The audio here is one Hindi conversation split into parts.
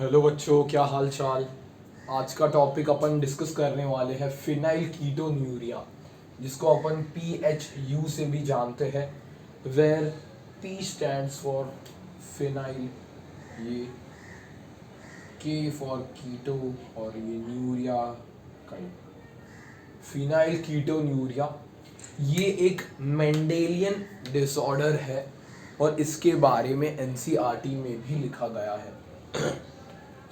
हेलो बच्चों, क्या हाल चाल। आज का टॉपिक अपन डिस्कस करने वाले हैं फिनाइल कीटोन्यूरिया, जिसको अपन PHU से भी जानते हैं। Where P stands for phenyl, ये K फॉर कीटो और ये न्यूरिया काइंड। फिनाइल कीटोन्यूरिया ये एक मेंडेलियन डिसऑर्डर है और इसके बारे में NCERT में भी लिखा गया है।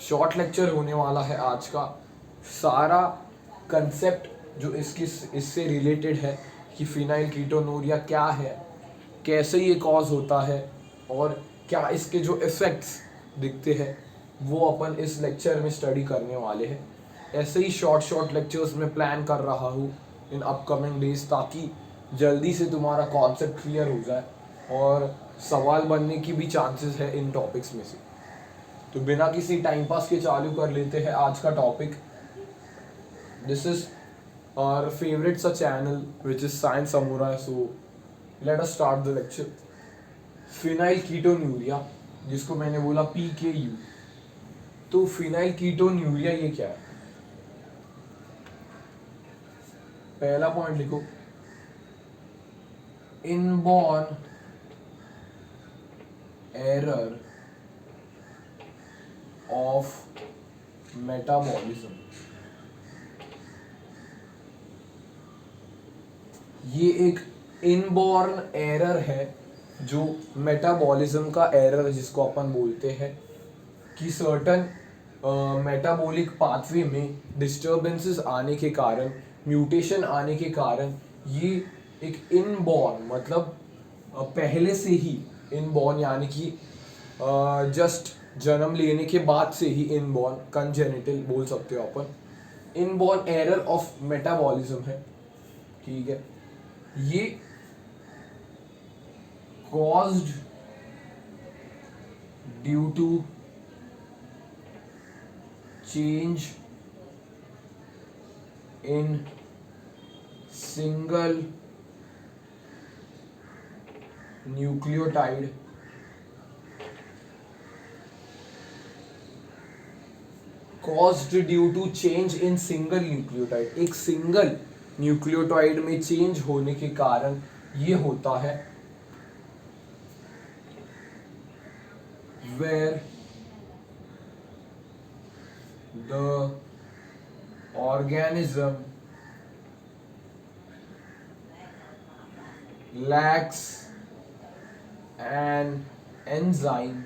शॉर्ट लेक्चर होने वाला है आज का। सारा कंसेप्ट जो इससे रिलेटेड है कि फिनाइल कीटोनूरिया क्या है, कैसे ये कॉज होता है और क्या इसके जो इफ़ेक्ट्स दिखते हैं, वो अपन इस लेक्चर में स्टडी करने वाले हैं। ऐसे ही शॉर्ट लेक्चर्स में प्लान कर रहा हूँ इन अपकमिंग डेज, ताकि जल्दी से तुम्हारा कॉन्सेप्ट क्लियर हो जाए और सवाल बनने की भी चांसेस है इन टॉपिक्स में से। तो बिना किसी टाइम पास के चालू कर लेते हैं आज का topic. This is our favourite सा channel which is science samurai, so let us start the lecture. Phenylketonuria, जिसको मैंने बोला PKU। तो फिनाइल कीटोन्यूरिया ये क्या है? पहला पॉइंट लिखो, इनबॉर्न एरर ऑफ मेटाबॉलिज्म। ये एक इनबॉर्न एरर है, जो मेटाबॉलिज्म का एरर जिसको अपन बोलते हैं कि सर्टन मेटाबॉलिक पाथवे में डिस्टर्बेंसेस आने के कारण, म्यूटेशन आने के कारण ये एक इनबॉर्न मतलब पहले से ही इनबॉर्न, यानी कि जस्ट जन्म लेने के बाद से ही इनबॉर्न, कंजेनिटल बोल सकते हो अपन, इनबॉर्न एरर ऑफ मेटाबॉलिज्म है। ठीक है, ये caused due to change in single nucleotide caused due to change in single nucleotide। एक सिंगल न्यूक्लियोटाइड में चेंज होने के कारण ये होता है। where the organism lacks an enzyme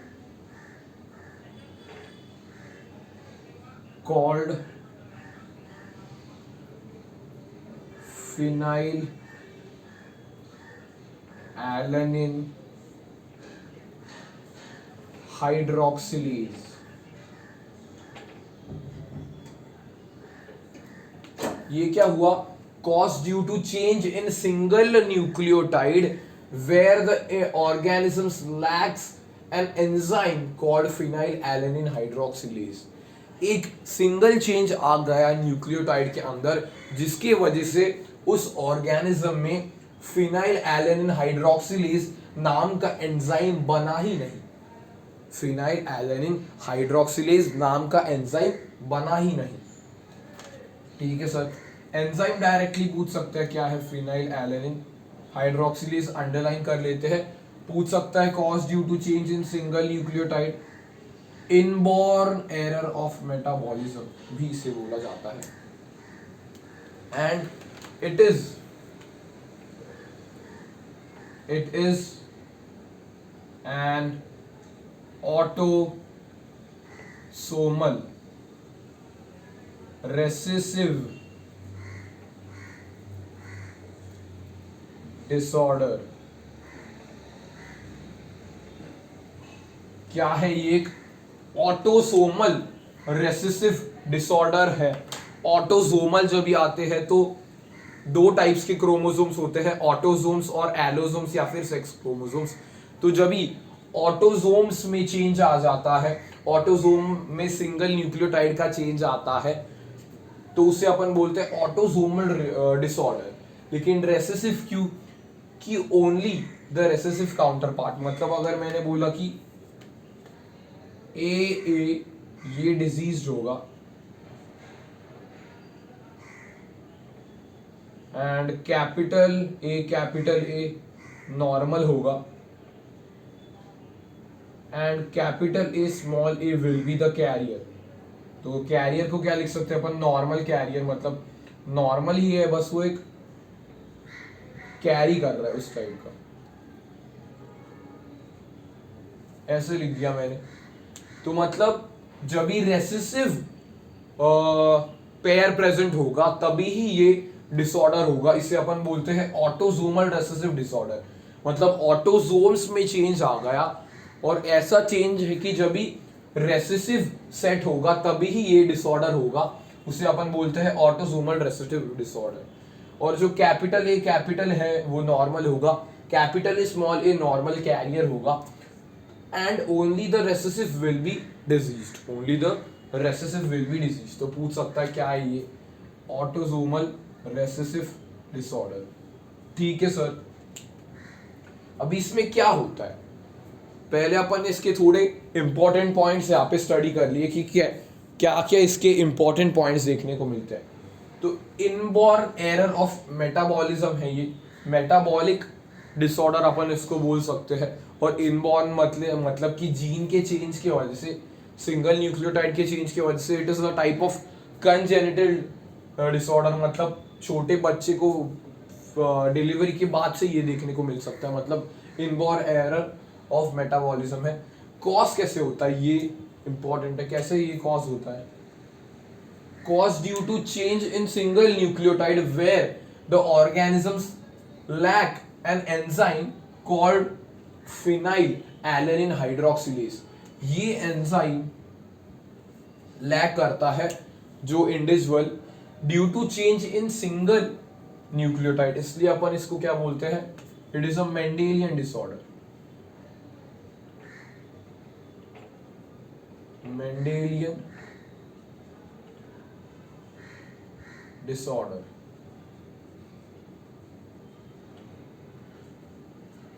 called phenylalanine hydroxylase। ये क्या हुआ? cause due to change in single nucleotide where the organisms lacks an enzyme called phenylalanine hydroxylase। एक सिंगल चेंज आ गया न्यूक्लियोटाइड के अंदर, जिसके वजह से उस ऑर्गेनिज्म में फिनाइलएलेनिन हाइड्रोक्सिलेज नाम का एंजाइम बना ही नहीं। फिनाइलएलेनिन हाइड्रोक्सिलेज नाम का एंजाइम बना ही नहीं। ठीक है सर, एंजाइम डायरेक्टली पूछ सकते हैं क्या है फिनाइलएलेनिन हाइड्रोक्सिलेज, अंडरलाइन कर लेते हैं। पूछ सकता है cause due to change in single nucleotide, inborn error of metabolism भी इसे बोला जाता है। And it is an autosomal recessive disorder। क्या है ये? एक ऑटोसोमल रेसेसिव डिसऑर्डर है। ऑटोसोमल जब भी आते हैं तो दो टाइप्स के क्रोमोसोम्स होते हैं, ऑटोसोम्स और एलोसोम्स या फिर सेक्स क्रोमोसोम्स। तो जब भी ऑटोसोम्स में चेंज आ जाता है, ऑटोसोम में सिंगल न्यूक्लियोटाइड का चेंज आता है, तो उसे अपन बोलते हैं ऑटोसोमल डिसऑर्डर। लेकिन रेसेसिव क्यों? कि only the recessive counter part, मतलब अगर मैंने बोला कि ए ये डिजीज होगा एंड कैपिटल ए नॉर्मल होगा and capital A small a will be the carrier. तो कैरियर को क्या लिख सकते हैं अपन, नॉर्मल कैरियर, मतलब नॉर्मल ही है, बस वो एक कैरी कर रहा है उस टाइप का, ऐसे लिख दिया मैंने। तो मतलब जब भी रेसेसिव पेयर प्रेजेंट होगा तभी ही ये डिसऑर्डर होगा। इसे अपन बोलते हैं ऑटोजोमल रेसेसिव डिसऑर्डर। मतलब ऑटोजोम्स में चेंज आ गया और ऐसा चेंज है कि जब भी रेसेसिव सेट होगा तभी ही ये डिसऑर्डर होगा, उसे अपन बोलते हैं ऑटोजोमल रेसेसिव डिसऑर्डर। और जो कैपिटल है वो नॉर्मल होगा, capital A small A normal carrier होगा and only the recessive will be diseased, only the recessive will be diseased. तो पूछ सकता है क्या है ये, ऑटोजोमल रेसेसिव डिसऑर्डर। ठीक है सर, अभी इसमें क्या होता है, पहले अपन इसके थोड़े इंपॉर्टेंट पॉइंट्स यहाँ पे स्टडी कर लिए कि क्या क्या क्या इसके इंपॉर्टेंट पॉइंट्स देखने को मिलते हैं। तो इनबॉर्न एरर ऑफ मेटाबॉलिज्म है ये, मेटाबॉलिक डिसऑर्डर अपन इसको बोल सकते हैं। और इनबॉर्न मतलब कि जीन के चेंज की वजह से, सिंगल न्यूक्लियोटाइड के चेंज की वजह से, it is a type of congenital disorder. मतलब छोटे बच्चे को डिलीवरी के बाद से ये देखने को मिल सकता है, मतलब इनबॉर्न एरर ऑफ मेटाबॉलिज्म है। कॉज कैसे होता है ये इंपॉर्टेंट है, कैसे ये कॉज होता है, cause due to change in single nucleotide where the organisms lack an enzyme called phenylalanine hydroxylase। ये एंजाइम लैक करता है जो individual due to change in single nucleotide, इसलिए अपन इसको क्या बोलते हैं, it is a Mendelian disorder, Mendelian disorder.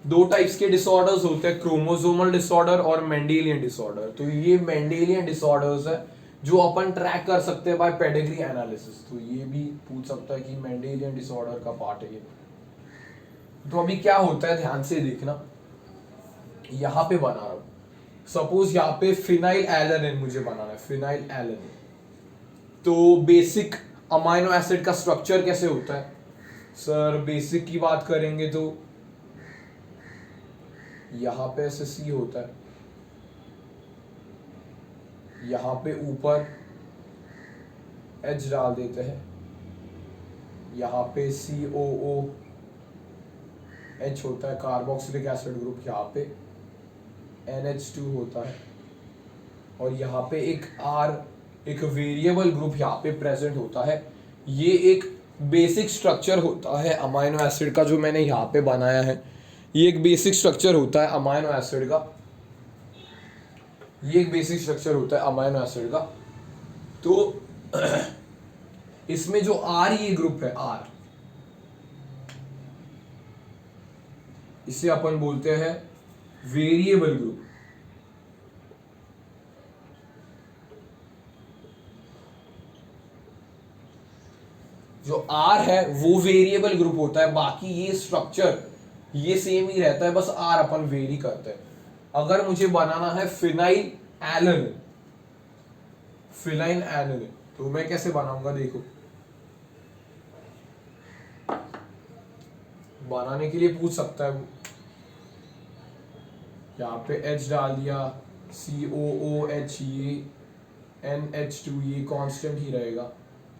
दो टाइप्स के डिसऑर्डर्स होते हैं, क्रोमोसोमल डिसऑर्डर और मेंडेलियन डिसऑर्डर। तो ये मेंडेलियन डिसऑर्डर्स है जो अपन ट्रैक कर सकते हैं बाय पेडिग्री एनालिसिस। तो ये भी पूछ सकता है कि मेंडेलियन डिसऑर्डर का पार्ट है ये। तो अभी क्या होता है ध्यान से देखना, यहां पे बना रहा हूं, सपोज यहाँ पे फिनाइल एलानिन मुझे बनाना है, फिनाइल एलानिन। तो बेसिक अमाइनो एसिड का स्ट्रक्चर कैसे होता है सर, बेसिक की बात करेंगे तो यहां पे ऐसे सी होता है, यहां पे ऊपर H डाल देते हैं, यहां पे COOH होता है कार्बोक्सिलिक एसिड ग्रुप, यहाँ पे NH2 होता है और यहाँ पे एक R, एक वेरिएबल ग्रुप यहाँ पे प्रेजेंट होता है। ये एक बेसिक स्ट्रक्चर होता है अमाइनो एसिड का जो मैंने यहाँ पे बनाया है, ये एक बेसिक स्ट्रक्चर होता है अमाइनो एसिड का, ये एक बेसिक स्ट्रक्चर होता है अमाइनो एसिड का। तो इसमें जो R ये ग्रुप है R, इसे अपन बोलते हैं वेरिएबल ग्रुप। जो R है वो वेरिएबल ग्रुप होता है, बाकी ये स्ट्रक्चर ये सेम ही रहता है, बस R अपन वेरी करते हैं। अगर मुझे बनाना है फिनाइल एलानिन, फिनाइल एलानिन, तो मैं कैसे बनाऊंगा, देखो बनाने के लिए पूछ सकता है वो, यहाँ पे H डाल दिया, COOH, ये NH2, ये कांस्टेंट ही रहेगा।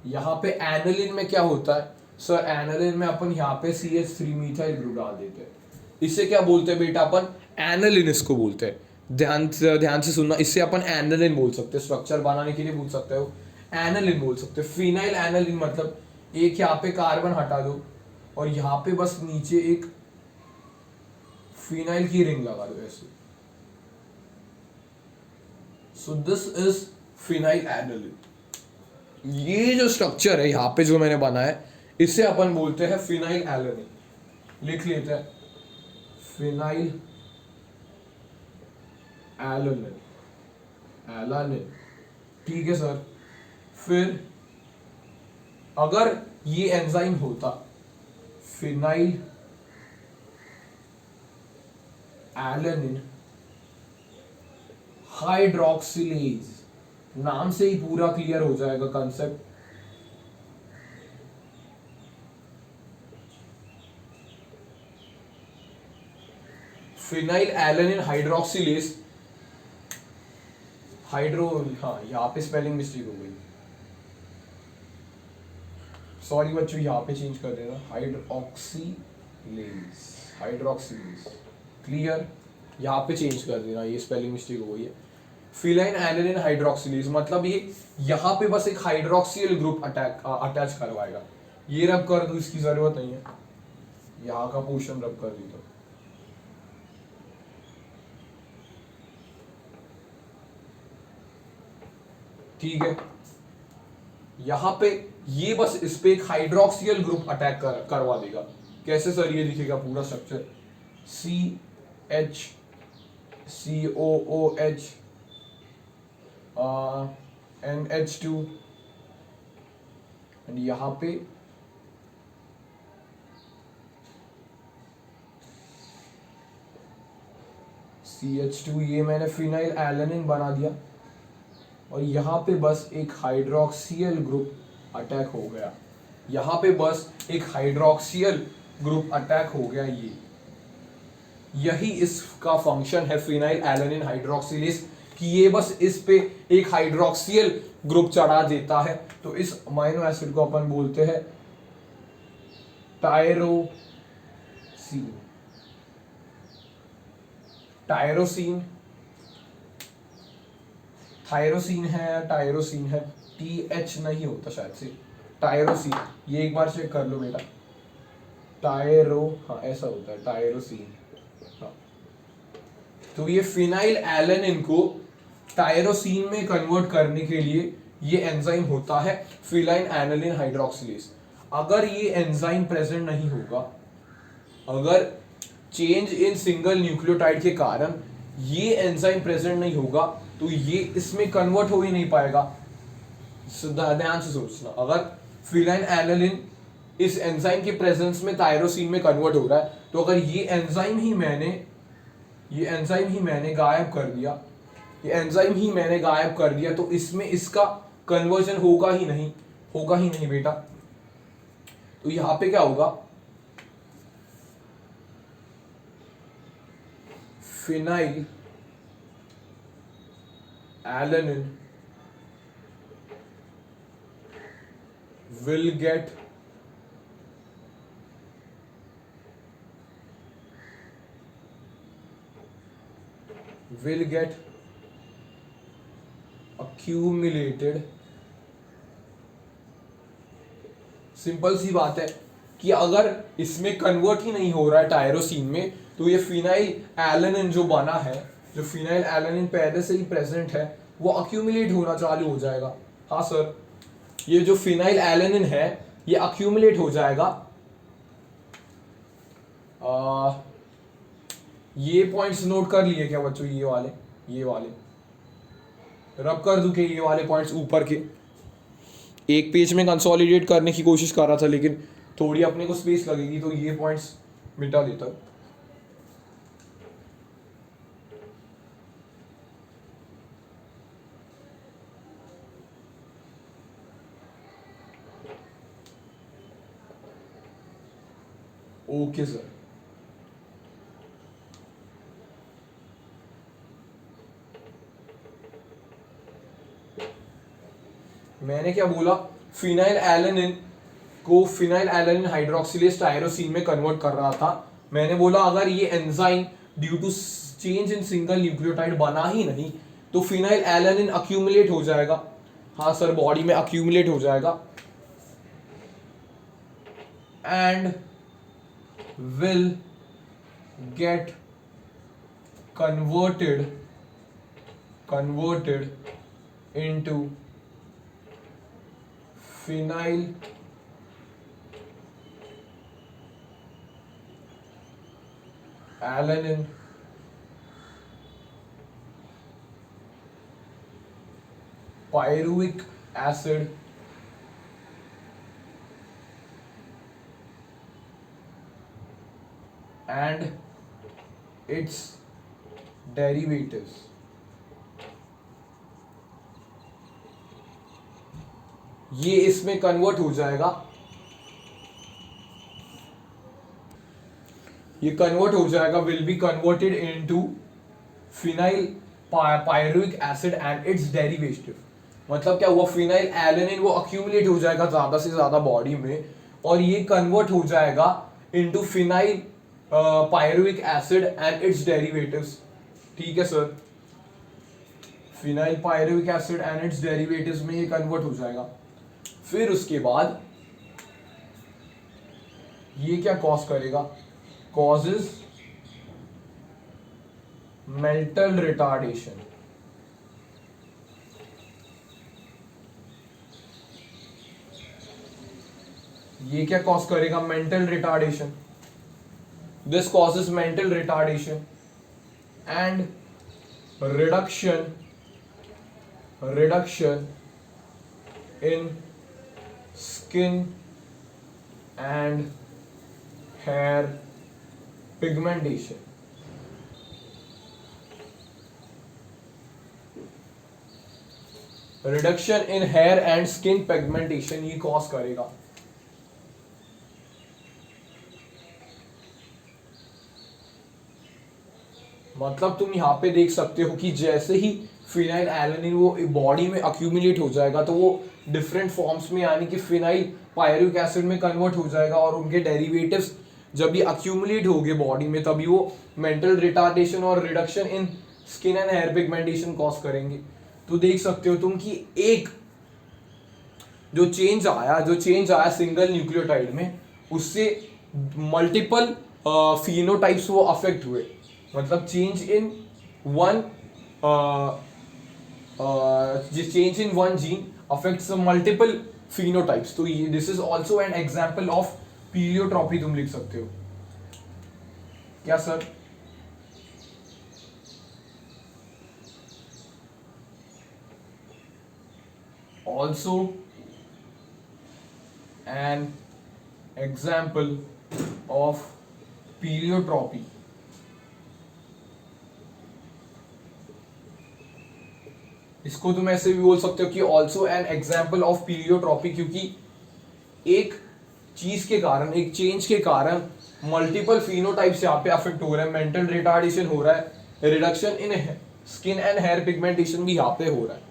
यहाँ पे एनालिन में क्या होता है सर, एनालिन में अपन यहाँ पे CH3 मिथाइल ग्रुप डाल देते हैं, इसे क्या बोलते हैं बेटा, अपन एनालिन इसको बोलते हैं। ध्यान से सुनना, इससे अपन एनालिन बोल सकते हैं, स्ट्रक्चर बनाने के लिए पूछ सकते हो, एनालिन बोल सकते हैं। फिनाइल एनालिन मतलब एक यहाँ पे कार्बन हटा दो और यहाँ पे बस नीचे एक फिनाइल की रिंग लगा दो ऐसे। So this is phenyl aniline. ये जो स्ट्रक्चर है यहाँ पे जो मैंने बनाया है, इसे अपन बोलते हैं फिनाइल एलानिन। लिख लेते हैं फिनाइल एलानिन, एलानिन। ठीक है सर। फिर अगर ये एंजाइम होता फिनाइल एलेनिन हाइड्रोक्सिलेज, नाम से ही पूरा क्लियर हो जाएगा concept. Phenyl alanine hydroxylase, hydro, हाँ यहाँ पे स्पेलिंग मिस्टेक हो गई, सॉरी बच्चों, यहाँ पे चेंज कर देना, हाइड्रोक्सीलेज, हाइड्रोक्सीलेज, क्लियर, यहाँ पे चेंज कर देना, ये स्पेलिंग मिस्टेक हो गई है। फिनाइल एलेनिन हाइड्रोक्सिलेज मतलब ये यहाँ पे बस एक हाइड्रोक्सियल ग्रुप अटैच करवाएगा। ये रब कर दो, इसकी जरूरत नहीं है, यहाँ का पोर्शन रब कर दी तो। ठीक है, यहां पे ये बस इस पे एक हाइड्रोक्सियल ग्रुप अटैक करवा देगा। कैसे सर? ये दिखेगा पूरा structure, CH, COOH, NH2, and यहां पे CH2, ये मैंने फिनाइल एलेनिन बना दिया, और यहाँ पे बस एक हाइड्रोक्सियल ग्रुप अटैक हो गया, यहाँ पे बस एक हाइड्रोक्सियल ग्रुप अटैक हो गया। यही इसका फंक्शन है फिनाइल एलेनिन हाइड्रोक्सिलेज, कि ये बस इस पे एक हाइड्रोक्सियल ग्रुप चढ़ा देता है। तो इस अमीनो एसिड को अपन बोलते हैं टायरोसिन। टायरोसिन, थायरोसिन है या टायरोसिन है, TH नहीं होता शायद से, टायरोसिन, ये एक बार चेक कर लो बेटा, टायरो, हाँ ऐसा होता है टायरोसिन। हाँ, तो ये फिनाइल एलेनिन को टायरोसिन में कन्वर्ट करने के लिए ये एंजाइम होता है फिनाइल एलेनिन हाइड्रोक्सिलेज। अगर ये एंजाइम प्रेजेंट नहीं होगा, अगर चेंज इन सिंगल न्यूक्लियोटाइड के कारण ये एंजाइम प्रेजेंट नहीं होगा, तो ये इसमें कन्वर्ट हो ही नहीं पाएगा। ध्यान से सोचना, अगर फिनाइल एलेनिन इस एंजाइम के प्रेजेंस में टायरोसिन में कन्वर्ट हो रहा है, तो अगर ये एंजाइम ही मैंने गायब कर दिया, तो इसमें इसका कन्वर्जन होगा ही नहीं बेटा। तो यहां पे क्या होगा, phenylalanine will get accumulated। Simple सी बात है कि अगर इसमें कन्वर्ट ही नहीं हो रहा है टायरोसिन में, तो ये फिनाइल एलेनिन जो बना है, जो फिनाइल एलेनिन पहले से ही प्रेजेंट है, वो अक्यूमुलेट होना चालू हो जाएगा। हाँ सर, ये जो फिनाइल एलेनिन है ये अक्यूमुलेट हो जाएगा। ये पॉइंट्स नोट कर लिए क्या बच्चों? ये वाले रब कर दूं कि ये वाले पॉइंट्स ऊपर के, एक पेज में कंसोलिडेट करने की कोशिश कर रहा था, लेकिन थोड़ी अपने को स्पेस लगेगी, तो ये पॉइंट्स मिटा देता हूं। ओके सर, मैंने क्या बोला, फिनाइल एलेनिन हाइड्रोक्सिलेज टायरोसिन में कन्वर्ट कर रहा था। मैंने बोला अगर ये enzyme due to change in single nucleotide बना ही नहीं, तो फिनाइल एलेनिन अक्यूमुलेट हो जाएगा। हाँ सर, बॉडी में अक्यूमुलेट हो जाएगा and will get converted into phenyl alanine pyruvic acid and its derivatives. ये इसमें कन्वर्ट हो जाएगा, ये कन्वर्ट हो जाएगा, will be converted into phenyl pyruvic acid and it's derivative. मतलब क्या हुआ, फिनाइल एलेनिन वो अक्यूमुलेट हो जाएगा ज्यादा से ज्यादा बॉडी में और ये कन्वर्ट हो जाएगा into phenyl pyruvic acid and it's derivatives. ठीक है sir, phenyl pyruvic acid and it's derivatives में ये कन्वर्ट हो जाएगा। फिर उसके बाद ये क्या कॉज करेगा, कॉजेज मेंटल रिटार्डेशन। ये क्या कॉज करेगा, mental retardation. This causes mental retardation and reduction in skin and hair pigmentation. Reduction in hair and skin pigmentation ये cause करेगा। मतलब तुम यहाँ पे देख सकते हो कि जैसे ही फिनाइल एलेनिन वो बॉडी में अक्यूमुलेट हो जाएगा तो वो डिफरेंट फॉर्म्स में यानी कि फिनाइल पायरुविक एसिड में कन्वर्ट हो जाएगा और उनके डेरिवेटिव्स जब ये अक्यूमुलेट होंगे बॉडी में तभी वो मेंटल रिटार्डेशन और reduction in skin and hair pigmentation cause करेंगे। तो देख सकते हो तुम कि एक जो चेंज आया सिंगल न्यूक्लियोटाइड में, उससे मल्टीपल फिनोटाइप्स वो अफेक्ट हुए। मतलब change in one change in one gene affects multiple phenotypes. तो ये this is also an example of pleiotropy तुम लिख सकते हो क्या sir? Also an example of pleiotropy. इसको तुम ऐसे भी बोल सकते हो कि ऑल्सो एन एग्जाम्पल ऑफ पीलियोट्रॉपी, क्योंकि एक चीज के कारण, एक चेंज के कारण मल्टीपल फिनोटाइप्स यहाँ पे अफेक्ट हो रहा है, मेंटल रिटार्डेशन हो रहा है, reduction in skin and hair pigmentation भी यहाँ पे हो रहा है।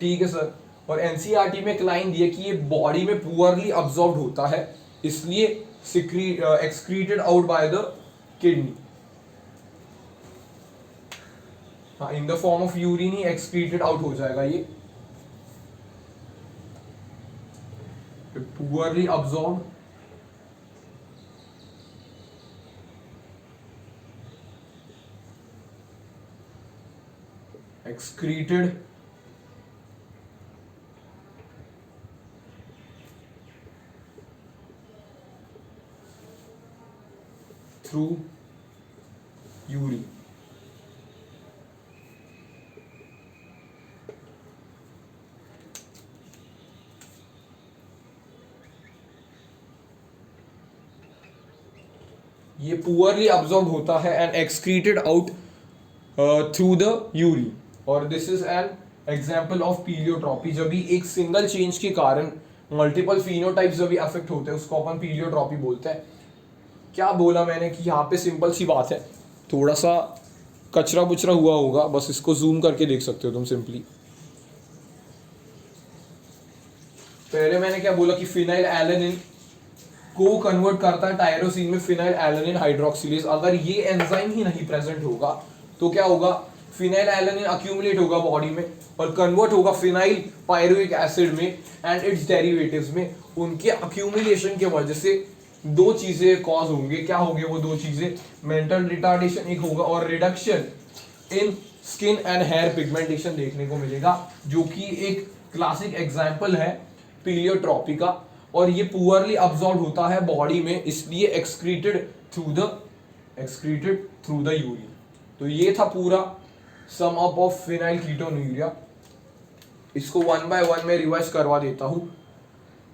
ठीक है सर। और एनसीईआरटी में एक लाइन दी है कि ये बॉडी में पुअरली अब्सॉर्ब होता है, इसलिए excreted out by the kidney. हाँ, in the form of urine ही एक्सक्रीटेड आउट हो जाएगा ये, poorly absorb excreted through urine. ये पुअरली अब्सॉर्ब होता है and excreted out through the urine. और this is an example of pleiotropy. जब भी एक सिंगल चेंज के कारण मल्टीपल फिनोटाइप्स जब भी अफेक्ट होते हैं उसको अपन पीलियोट्रॉपी बोलते हैं। क्या बोला मैंने कि यहाँ पे सिंपल सी बात है, थोड़ा सा कचरा बुचरा हुआ होगा, बस इसको जूम करके देख सकते हो तुम सिंपली। पहले मैंने क्या बोला कि फिनाइल एलेनिन को कन्वर्ट करता है टायरोसिन में फिनाइल एलेनिन हाइड्रोक्सिलेज। अगर ये एंजाइम ही नहीं प्रेजेंट होगा तो क्या होगा, फिनाइल एलेनिन अक्यूमुलेट होगा बॉडी में और कन्वर्ट होगा फिनाइल पायरुविक एसिड में एंड इट्स डेरिवेटिव्स में। उनके अक्यूमुलेशन की वजह से दो चीजें कॉज होंगे। क्या होंगे वो दो चीजें, मेंटल रिटार्डेशन एक होगा और reduction in skin and hair pigmentation देखने को मिलेगा, जो कि एक क्लासिक एग्जाम्पल है पीलियोट्रॉपी का। और ये पुअरली अब्सॉर्ब होता है बॉडी में, इसलिए एक्सक्रीटेड थ्रू द यूरिन। तो ये था पूरा sum up of phenyl ketonuria. इसको 1 बाय 1 में रिवाइज करवा देता हूँ।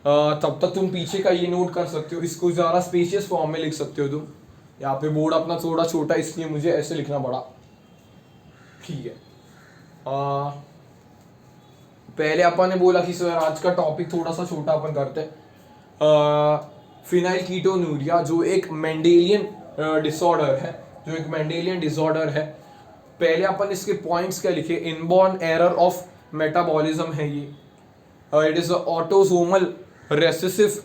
तब तक तुम पीछे का ये नोट कर सकते हो, इसको ज़्यादा स्पेशियस फॉर्म में लिख सकते हो तुम। यहाँ पे बोर्ड अपना थोड़ा छोटा इसलिए मुझे ऐसे लिखना पड़ा, ठीक है। पहले अपन ने बोला कि सर आज का टॉपिक थोड़ा सा छोटा अपन करते हैं। फिनाइल कीटोन्यूरिया जो एक मेंडेलियन डिसऑर्डर है, है। पहले अपन इसके पॉइंट्स क्या लिखे, इनबॉर्न एरर ऑफ मेटाबॉलिज्म है ये। It is autosomal recessive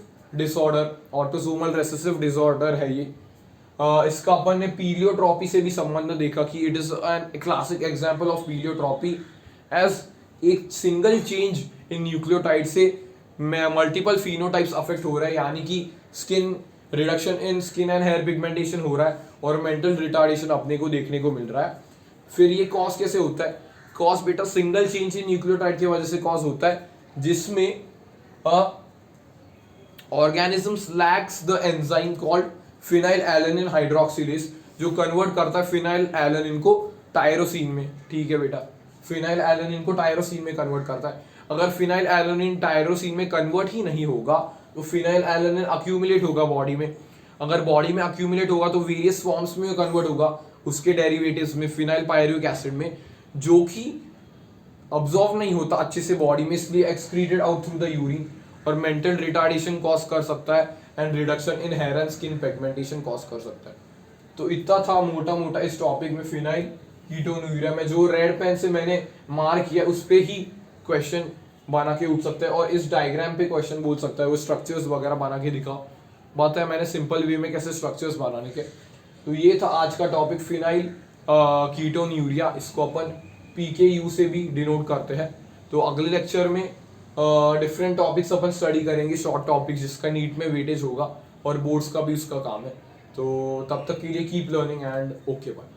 disorder है ये। इसका अपन ने पीलियोट्रॉपी से भी संबंध देखा कि it is an classic example of pleiotropy, as एक सिंगल चेंज इन न्यूक्लियोटाइड से मल्टीपल फिनोटाइप्स अफेक्ट हो रहा है, यानी कि skin reduction in skin and hair pigmentation हो रहा है और मेंटल रिटार्डेशन अपने को देखने को मिल रहा है। फिर ये कॉज कैसे होता है? कॉज बेटा सिंगल चेंज इन न्यूक्लियोटाइड की वजह से कॉज होता है, जिसमें organisms lacks the enzyme called phenylalanine hydroxylase, जो कन्वर्ट करता है फिनाइलएलानिन को टायरोसिन में। ठीक है बेटा, फिनाइलएलानिन को टायरोसिन में कन्वर्ट करता है। अगर फिनाइलएलानिन टायरोसिन में कन्वर्ट ही नहीं होगा तो फिनाइलएलानिन अक्यूमुलेट होगा बॉडी में। अगर बॉडी में अक्यूमुलेट होगा तो वेरियस फॉर्म्स में कन्वर्ट होगा, उसके डेरिवेटिव्स में, फिनाइल पायरुविक एसिड में, जो कि अब्जॉर्व नहीं होता अच्छे से बॉडी में, इसलिए excreted out through the urine और मेंटल रिटार्डेशन कॉज कर सकता है and reduction in hair and skin pigmentation cause कर सकता है। तो इतना था मोटा मोटा इस टॉपिक में फिनाइल कीटोन्यूरिया में। जो रेड पेन से मैंने मार्क किया उस पे ही क्वेश्चन बना के उठ सकता है और इस डायग्राम पे क्वेश्चन बोल सकता है, वो स्ट्रक्चर्स वगैरह बना के दिखा, बात है मैंने सिंपल वे में कैसे स्ट्रक्चर्स बनाने के। तो ये था आज का टॉपिक फिनाइल कीटोन्यूरिया, इसको अपन PKU से भी डिनोट करते हैं। तो अगले लेक्चर में डिफरेंट टॉपिक्स अपन स्टडी करेंगे, शॉर्ट टॉपिक्स जिसका नीट में वेटेज होगा और बोर्ड्स का भी उसका काम है। तो तब तक के लिए keep learning and okay bye.